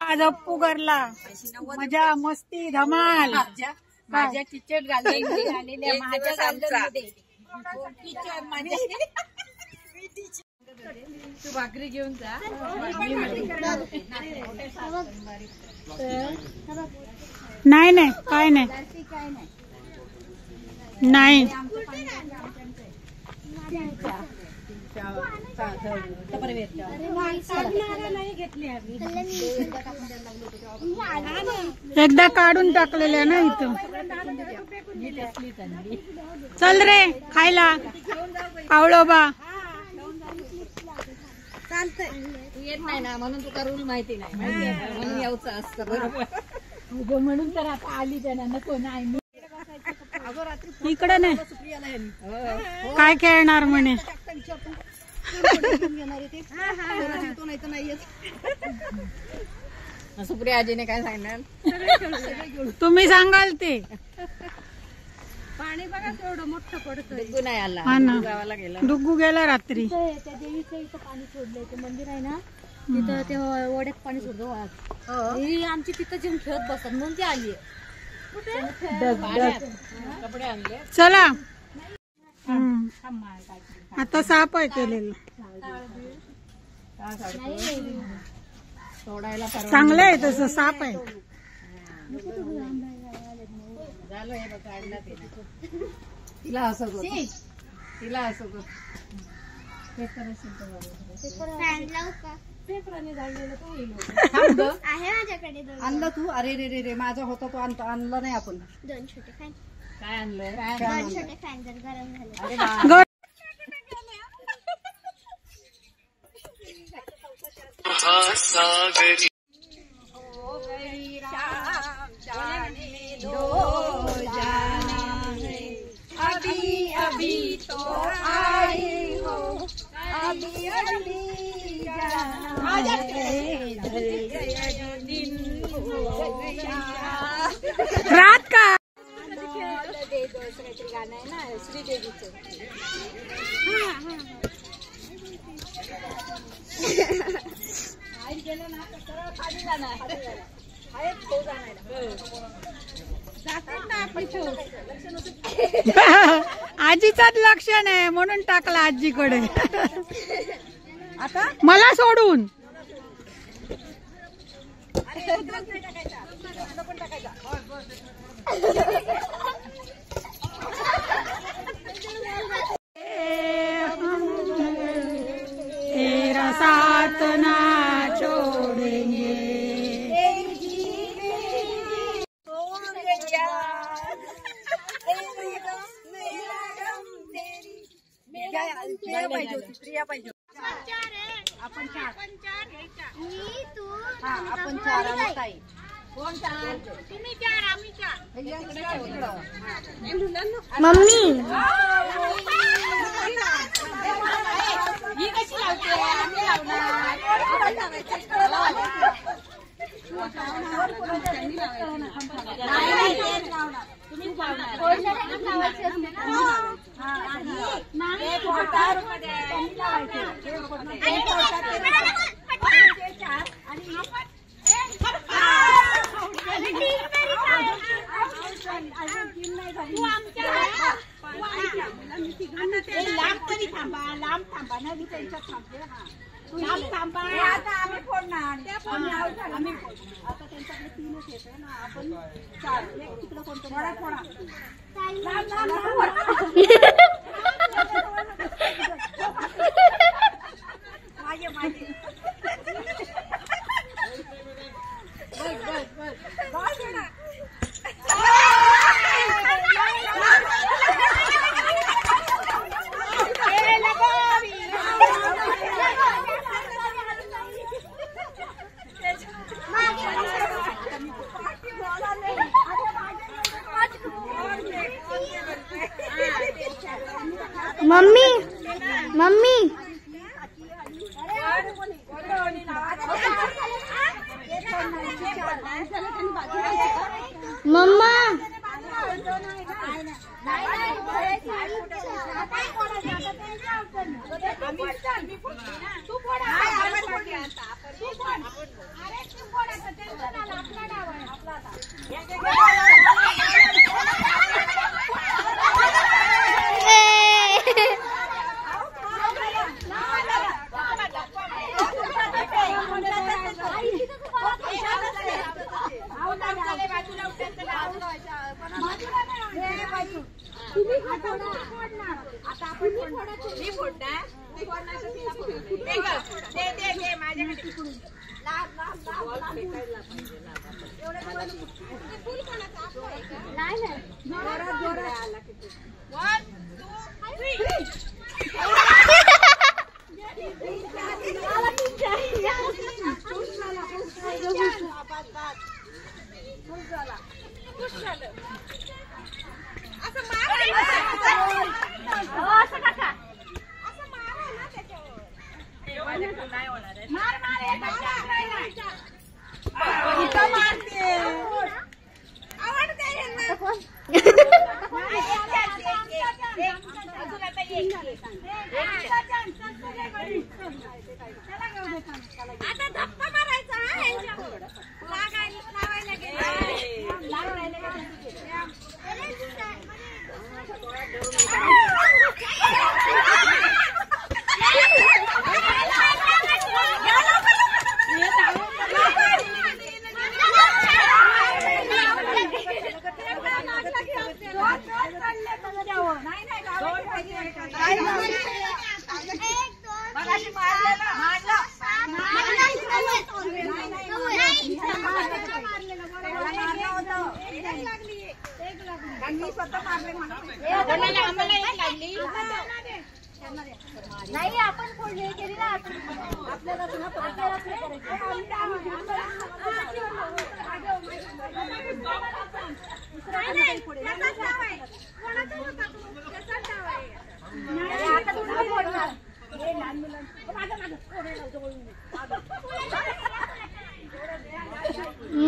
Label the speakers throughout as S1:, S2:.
S1: आज अप्पू करला मजा मस्ती धमाल
S2: माझ्या किचन घाललेल्या तू भाकरी घेऊन जा.
S1: नाही नाही काय नाही नाही एकदा काढून टाकलेल्या ना इथं. चल रे खायला कावळोबा.
S2: येत नाही ना म्हणून तुका रूल माहिती नाही म्हणून यायचं असतं. बरोबर म्हणून तर आता आली त्यांना नको नाही
S1: इकडे नाही काय खेळणार म्हणे.
S2: सुप्रिया आजीने काय सांगणार
S1: तुम्ही सांगाल ते.
S2: पाणी बघा तेवढं मोठं पडतं. डुग्गू नाही आला.
S1: हा ना
S2: गावाला गेला.
S1: डुग्गू गेला रात्री.
S3: त्या देवीचं इथं पाणी सोडलंय ते मंदिर आहे ना तिथं ते ओढ्यात पाणी सोडलं वाळत. ही आमची तिथं जेवून खेळत बसतात म्हणून ती आली.
S2: कपडे आणले
S1: चला. आता साप आहे केलेलं
S2: सोडायला
S1: चांगलं आहे तसं साप आहे.
S2: झालं हे बघा आणला तिला असं तिला असं आणलं तू. अरे रे रे रे माझा होता तो आणला नाही आपण.
S3: 2 छोटे फॅन.
S2: काय आणलंय
S3: 2 छोटे फॅन जर गरम झाले.
S2: अभी अभी तो आए हो अभी अभी
S1: रात का
S2: गाणं आहे ना श्रीदेवीचं. आई गेलं ना तर सरळ खाली जाणार.
S1: आजीचाच लक्ष नाही म्हणून टाकला आजीकडे. आता मला सोडून तेरा साथ ना छोड़ेंगे.
S2: प्रिया पाहिजे. आपण 4
S3: मी तू
S2: आपण 4 आणि ताई. कोण 4?
S3: तुम्ही 4 आम्ही 4.
S1: मम्मी
S2: ही कशी लावते. आम्ही लावणार. तुम्हीच लांब तरी थांबा. लांब थांबा ना मी त्यांच्यात थांबते. लांब थांबा. आता आम्ही फोडणार. आम्ही आता त्यांच्याकडे 3च येते ना. आपण 4 तिकडे कोणतं फोडा फोडा. माझे माझे
S3: मम्मी मम्मी मम्मा
S2: मी फोडली ना. तू फोड. आपण फोडली आता. तू फोड. अरे तू फोड आता. टेन्शन आलं. आपला डाव आहे. आपला आता.
S3: नाही आपण फोडली केली ना आपल्याला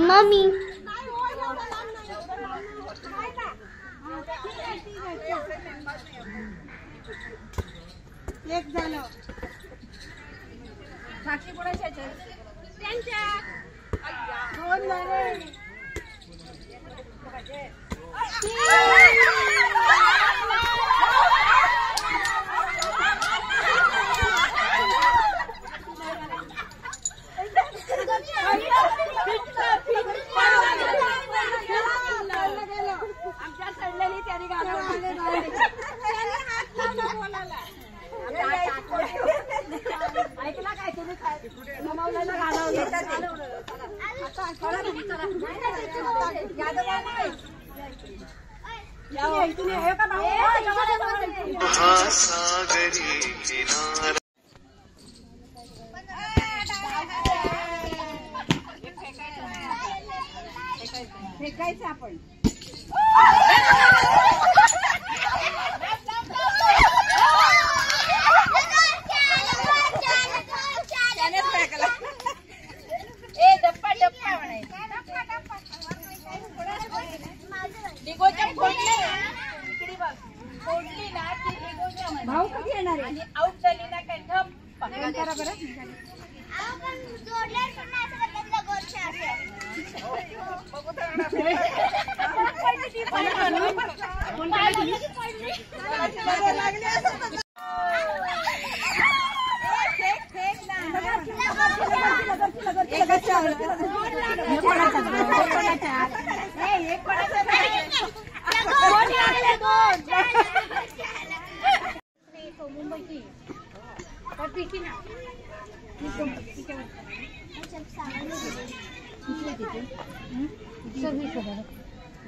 S3: मम्मी
S2: एक झालं. साक्षी कोणाच्या त्यांच्या दोन झाले. आमच्या चढलेली त्यांनी ऐकला काय तुम्ही काय फेकायचं आपण. भाऊ कधी येणार आहे? आउट झाली ना काय करा बरं. मुंबईची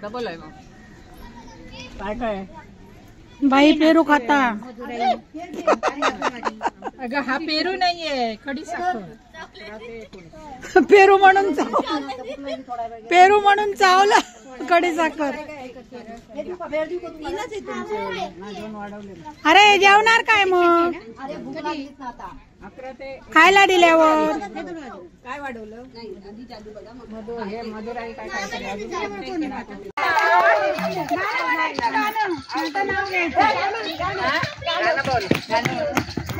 S1: डबल आहे मग काय काय बाई पेरू खाता. अगं हा पेरू नाहीये खडी साखर. पेरू म्हणून पेरू म्हणून चावलं खडी साखर. अरे जेवणार काय मग खायला दिल्यावर काय वाढवलं मधुराई काय काय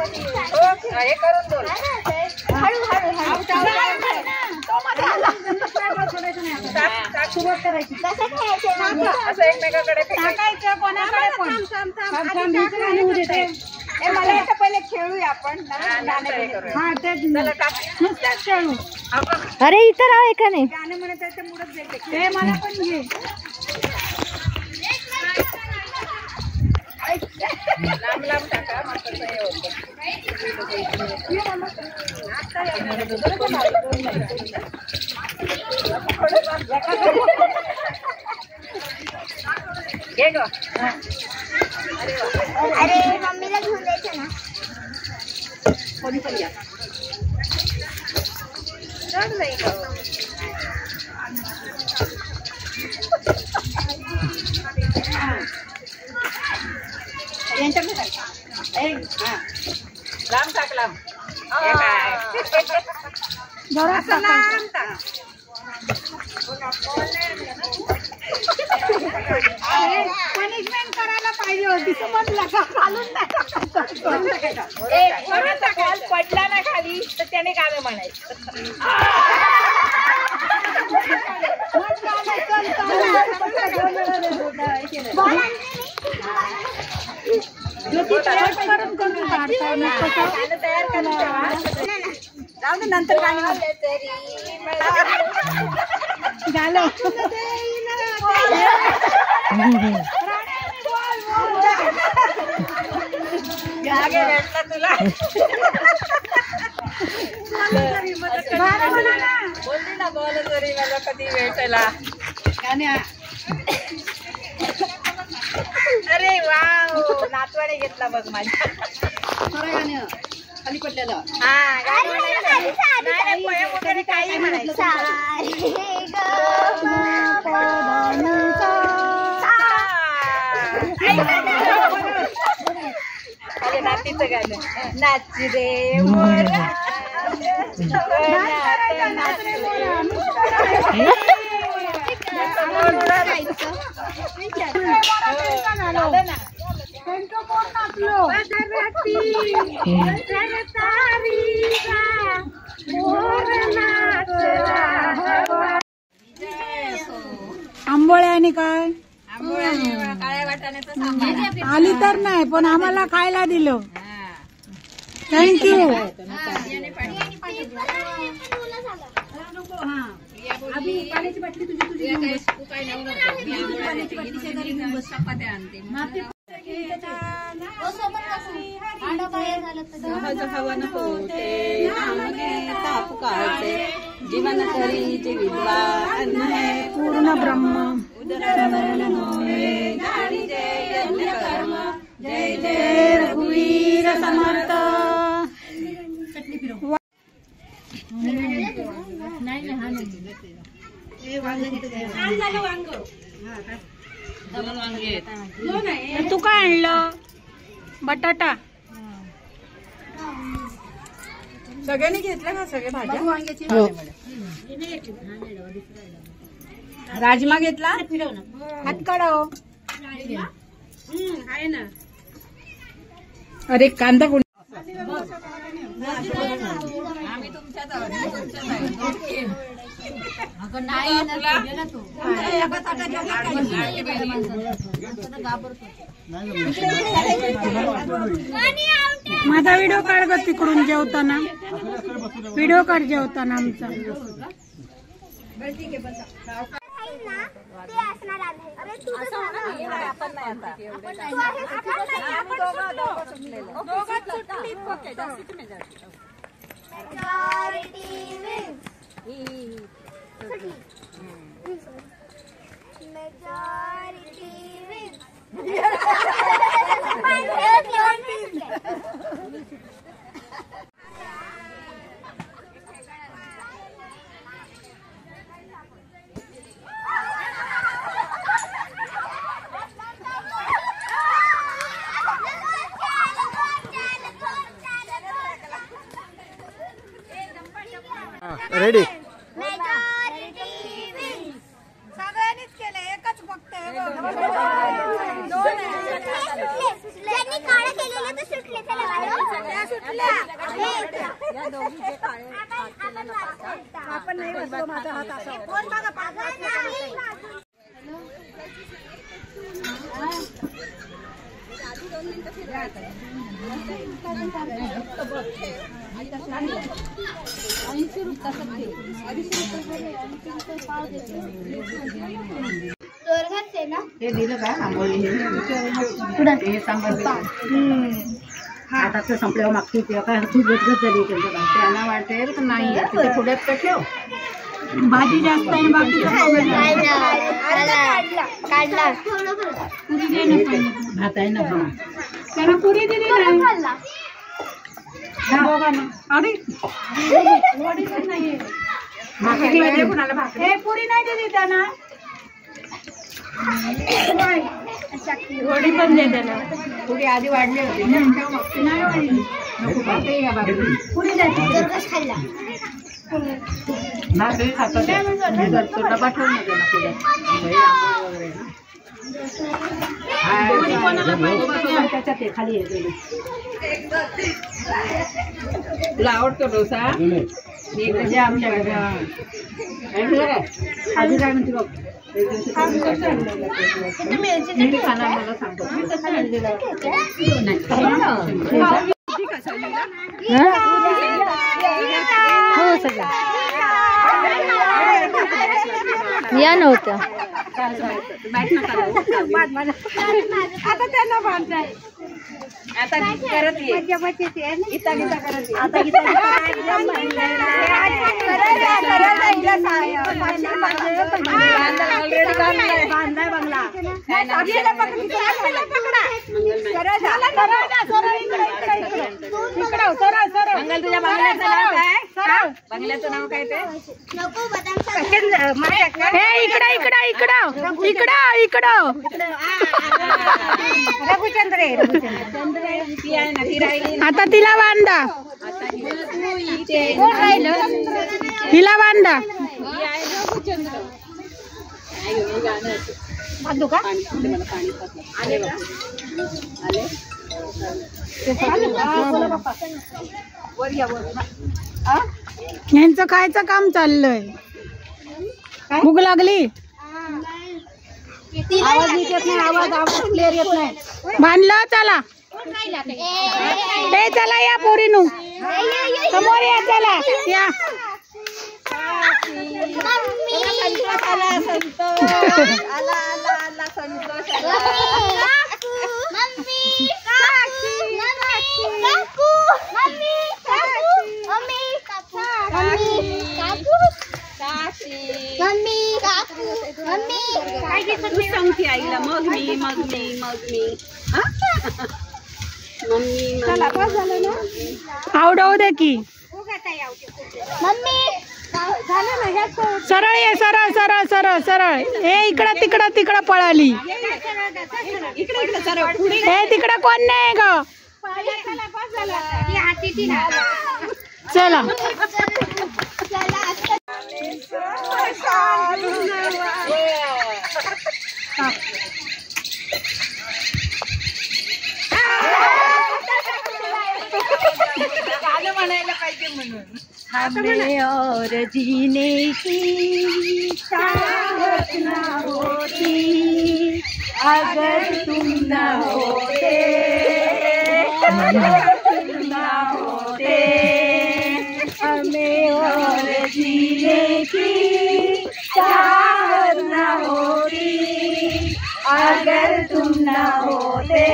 S2: हे करून दोन सुरुवात करायची असं एकमेकाकडे टाकायचं कोणाकडे पण मला याच्या पहिले खेळूया आपण हा तेच नुसतेच खेळू
S3: अरे इथं राव एका नाही
S2: गाणं म्हणत आहे ते मुडच जायचे ते मला पण घे लांब लांब टाका घे ग
S4: अरे मम्मीला घेऊन द्यायचं ना
S2: कोणी पण या लांब टाक लांब
S1: जरा
S2: लांब टाक पनिशमेंट करायला पाहिजे होती समजला का खालून कोणाचा बॉल पडला ना खाली तर त्याने गाणं म्हणायचं तयार करून जाऊ दे नंतर गाणी झालं तुला बोलली ना बॉल तरी मला कधी भेटला अरे वाव नातवाडे घेतला बघ माझ्या खाली पडलेलं हा पोयम वगैरे काही म्हणायचं अरे नातीचं गाणं नाच रे मोरा
S1: आंबोळ्या आणि काय
S2: काळ्या वाटाण्याचं सांबार
S1: आली तर नाही पण आम्हाला खायला दिलं थँक्यू
S2: पाण्याची बाटली तुझी पाण्याची बाटली शेजारी घेऊन बस चपात्या आणते हवन होते जीवन करी जीवितवा अन्न है
S1: पूर्ण ब्रह्म
S2: जय जय रघुवीर समर्थ
S1: तू काय आणलं बटाटा
S2: सगळ्यांनी घेतलं का सगळे भाज्या राजमा घेतला
S1: हात काढाव
S2: आहे ना
S1: अरे कांदा कोण
S2: आम्ही तुमच्याच
S1: माझा व्हिडिओ काढ ग तिकडून जेवताना व्हिडिओ काढ जेवताना आमचा
S5: रेडी
S2: सगळ्यांनीच केलं एकच फक्त
S4: ज्यांनी काळं केलेलं तर सुटले
S2: या दोघी जे काळे हात केले ना पाच, आपण नाही बसलो, माझा हात असा होता. कोण बघा पाच हात केले नाही. आधी 2 मिनिटं फिरायचं.
S3: 80 रुपये पाव देते.
S2: हे दिलं का आंबोली हे सांबार आता तर संपल्यावर मागची तेव्हा काय खूप गजगज झाली त्यांच्या त्यांना वाटेल तर नाही तिथे पुढ्यात तर ठेव.
S1: भाजी जास्त आहे बाकी
S2: भात आहे ना
S1: त्याला पुरी दिली नाही. अरे वडी पण नाहीये. हे पुरी नाही दिली त्याला. वडी पण दे त्याला.
S2: पुरी आधी वाढली होती
S1: नाही वाढली. पुरी द्यायची.
S2: भाकरी खातात डबा ठेवून नका ना पुढे त्याच्यात ते खाली आहे. तुला आवडतो डोसा आमच्याकडे आधी काय म्हणते बघ खाना मला सांगतो
S3: हो सगळं या नव्हत्या.
S2: आता त्यांना बांधताय आता करत ये गीता गीता करत ये आता गीता बांधाय बंगला मंगल तुझ्या बंगल्याचं नाव काय? बंगल्याचं नाव काय ते?
S1: हे इकडं इकडं इकडं इकडं इकडं
S2: रघुचंद्र ती आहे ना ती राहिली.
S1: आता तिला बांधा. तिला बांधा.
S2: बांधू का? आले का? वर या वर.
S1: यांचं खायचं काम चाललंय. भूक लागली.
S2: आवाज येत नाही. आवाज क्लिअर येत नाही.
S1: बांधलं चला. हे चला या पोरीनू समोर या. चला या.
S2: आला संतोष आला आला आला संतोष तू सांगते आईला मग मी मम्मी चला बस झालं ना.
S1: आवडव दे की.
S2: झालं ना ह्याच
S1: सरळ ये. सरळ सरळ सरळ सरळ. हे इकडं तिकडं तिकडं पळाली.
S2: इकडे इकडे सरळ पुढे
S1: हे तिकडं कोण नाही ग. चला
S2: गाणं म्हणायला पाहिजे म्हणून. हमें और जीने की चाहत ना होती अगर तुम न होते हमें और जीने की चाहत न होती अगर तुम न होते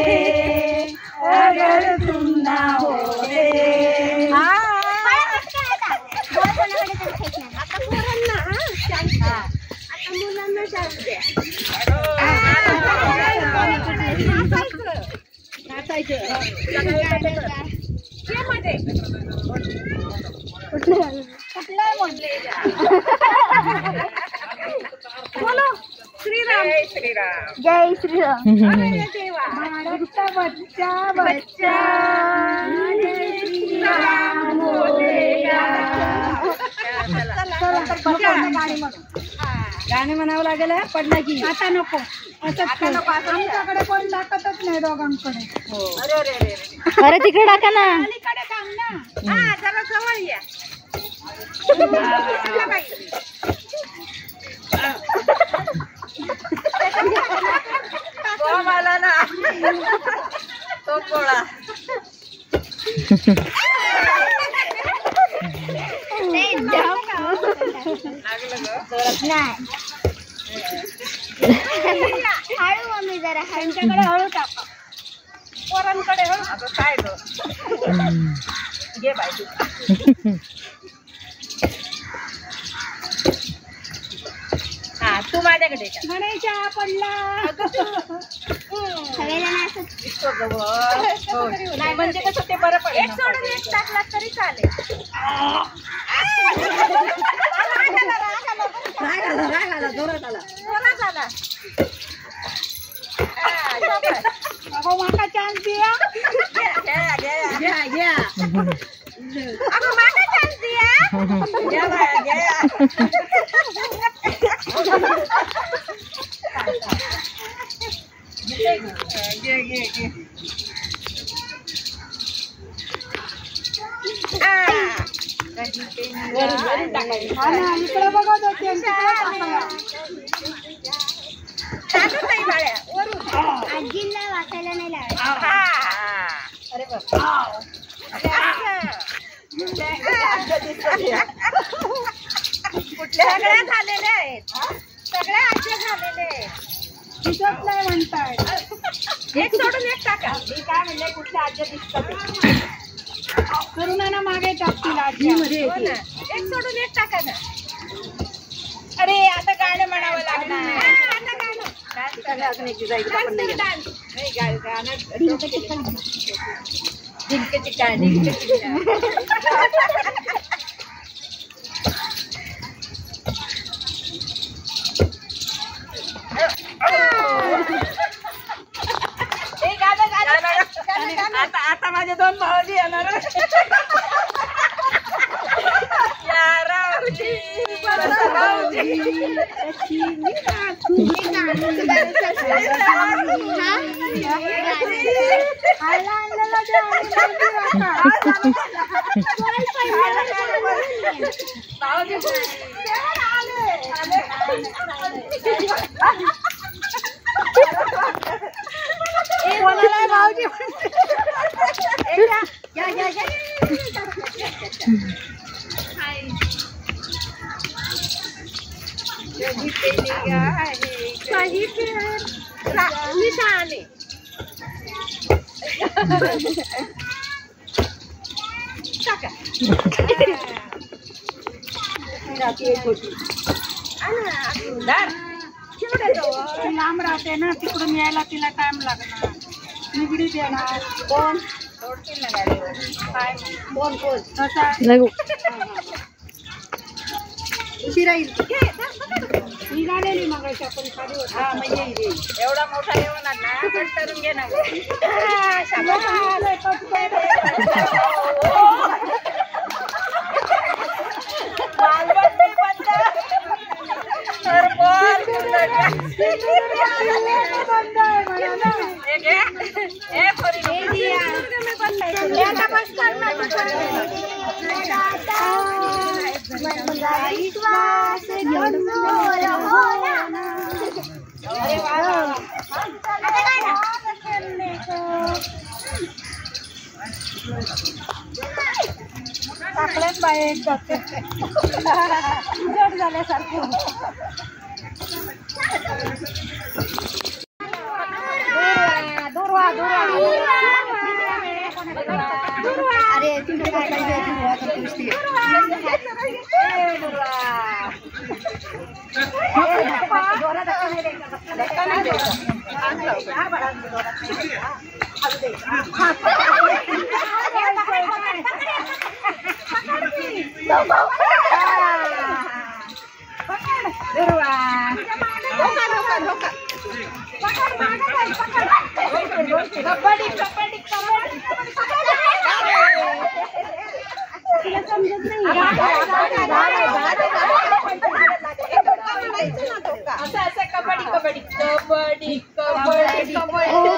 S2: अगर तुम न होते. श्रीराम श्रीराम
S3: जय श्रीराम.
S2: बच्चा बच्चा बच्चा श्रीराम बोलेगा. गाणे म्हणावं लागेल पडला की.
S1: आता नको. आता नको. आमच्याकडे कोण टाकतच नाही दोघांकडे.
S2: अरे अरे अरे
S3: अरे तिकडे टाका ना.
S1: अलीकडे
S2: हा जरा जवळ या तो मला ना तो पोळा
S4: हळू मम्मी जरा
S2: त्यांच्याकडे हळू टाका पोरांकडे हळू आता काय ग घे बाई तू. हा तू माझ्याकडे म्हणायच्या पडला
S4: सगळ्यांना असं
S2: नाही म्हणजे कसं ते बरं पडेल एक सोडून एक टाकला तरी चालेल राग आला जोरात आला अगो माका चान्स द्या घ्या अगो माका चान्स द्या घ्या बाया घ्या घे इकडे बघत होते
S4: आजीला वाचायला नाही लागत.
S2: अरे बाप सगळ्या झालेल्या आहेत सगळ्या आज्या झालेल्या आहेत दिसत नाही म्हणताय एक सोडून एक टाका मी काय म्हणले कुठल्या आज्या दिसतात करुणाना मागे टाकतील आज्या एक सोडून एक टाका ना अरे आता गाणं म्हणावं लागणार आता गाणं आता माझे दोन भाऊजी येणार भाऊजी लांब राहते ना तिकडून यायला तिला टाइम लागणार निगडी देणार कोण सोडतील ना गाडीवर काय कोण उशी राहील निघालेली मग आपण खाली होता म्हणजे एवढा मोठा येऊन ना कट करून घे ना टाकल्याच बाय एकदा जड झाल्यासारखं
S4: अरे तुझे काय पाहिजे
S2: कबड्डी कबड्डी समजत नाही असं कबड्डी कबड्डी कबड्डी कबड्डी कबड्डी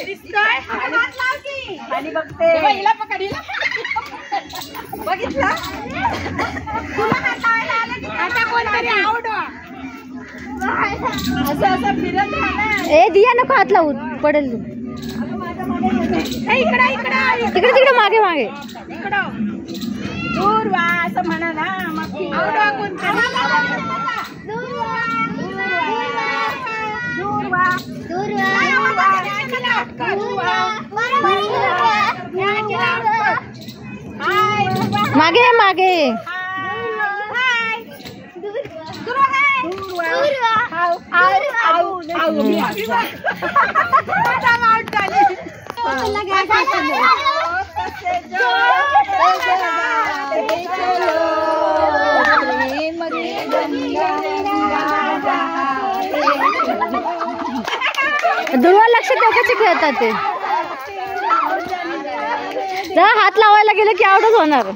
S2: दिसतोय आणि बघते हिला पकड हिला बघितलं आता कोणतरी आवडवा असं असं फिरत राहणार.
S3: ए दिया नको हात लावू पडेल तू.
S2: इकडे
S3: तिकडे तिकडे मागे मागे
S2: इकडं दूर वा असं म्हणा ना मग आवडवा कोणतरी
S3: मागे मागे दुर्वा लक्ष ठेवायचे खेळतात ते. जरा हात लावायला गेलं की आवडच होणार.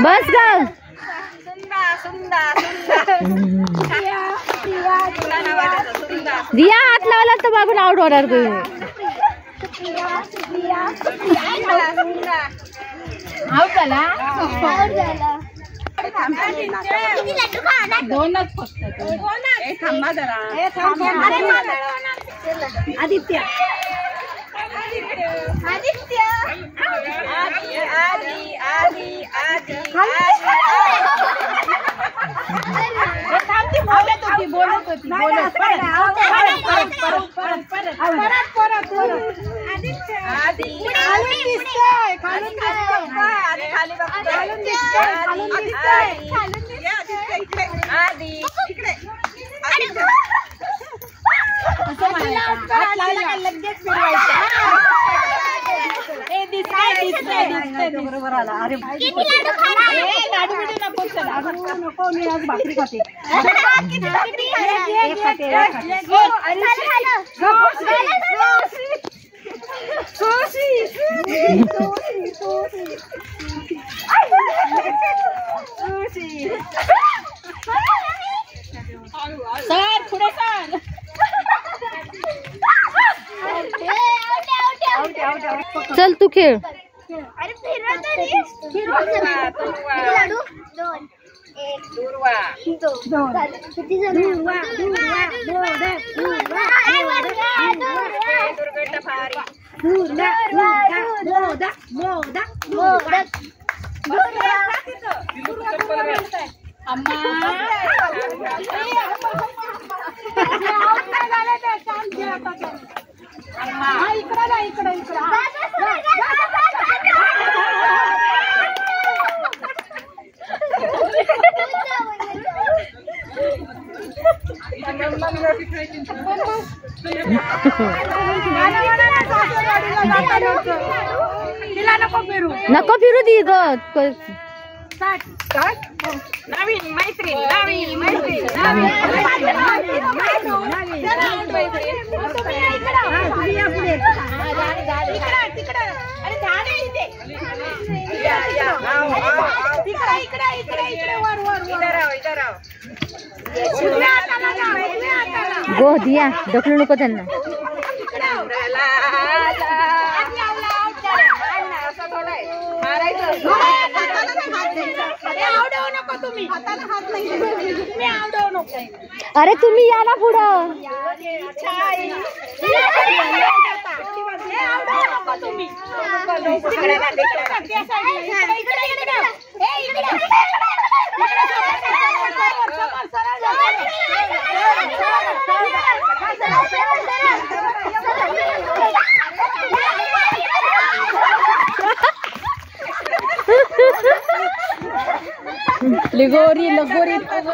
S3: बस गा दिया हात लावला तर मागून आउट होणार तुम्ही.
S2: दोनच फक्त थांबा जरा आदित्य बोलत होती बरोबर आला. अरे लाडू बिडू नको नको मी आज भाकरी खाते. सर पुढे सर
S3: चल तू खेळ.
S4: अरे लाडू दोन एक
S2: दूरवा
S4: दोन किती जण
S2: दुर्गट फारी
S3: नको फिरू दी ग.
S2: नवीन मैत्रीण नवीन मैत्रीण
S3: गो दिया ढकलू नको त्यांना. अरे तुम्ही या ना पुढं.
S1: लिगोरी लगोरी
S2: तू